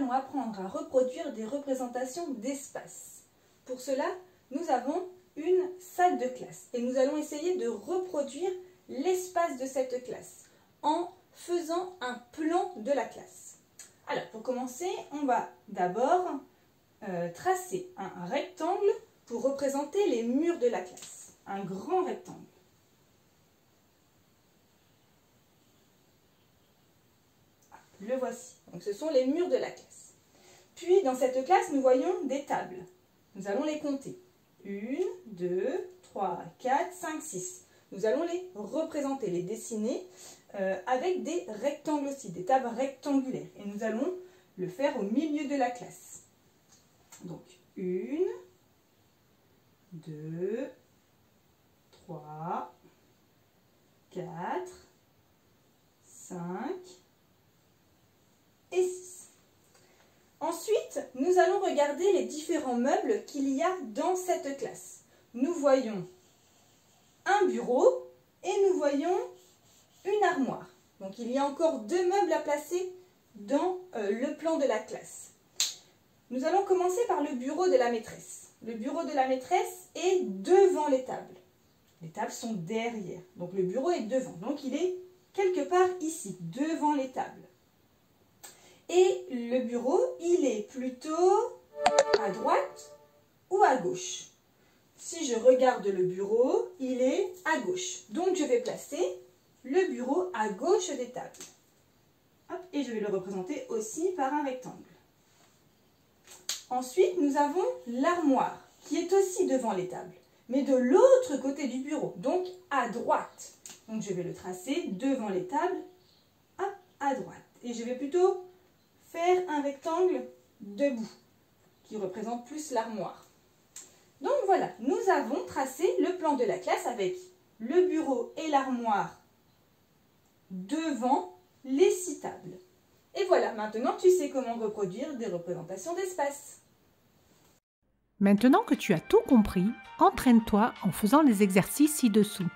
allons apprendre à reproduire des représentations d'espace. Pour cela, nous avons une salle de classe et nous allons essayer de reproduire l'espace de cette classe en faisant un plan de la classe. Alors, pour commencer, on va d'abord tracer un rectangle pour représenter les murs de la classe. Un grand rectangle. Le voici. Donc, ce sont les murs de la classe. Puis, dans cette classe, nous voyons des tables. Nous allons les compter. 1, 2, 3, 4, 5, 6. Nous allons les représenter, les dessiner avec des rectangles aussi, des tables rectangulaires. Et nous allons le faire au milieu de la classe. Donc, 1, 2, 3, 4, 5 et 6. Ensuite, nous allons regarder les différents meubles qu'il y a dans cette classe. Nous voyons un bureau et nous voyons une armoire. Donc, il y a encore 2 meubles à placer dans le plan de la classe. Nous allons commencer par le bureau de la maîtresse. Le bureau de la maîtresse est devant les tables. Les tables sont derrière. Donc, le bureau est devant. Donc, il est quelque part ici, devant les tables. Et le bureau, il est plutôt à droite ou à gauche. Si je regarde le bureau, il est à gauche. Donc, je vais placer le bureau à gauche des tables. Hop, et je vais le représenter aussi par un rectangle. Ensuite, nous avons l'armoire qui est aussi devant les tables, mais de l'autre côté du bureau, donc à droite. Donc, je vais le tracer devant les tables, hop, à droite. Et je vais plutôt faire un rectangle debout, qui représente plus l'armoire. Donc voilà, nous avons tracé le plan de la classe avec le bureau et l'armoire devant les 6 tables. Et voilà, maintenant tu sais comment reproduire des représentations d'espace. Maintenant que tu as tout compris, entraîne-toi en faisant les exercices ci-dessous.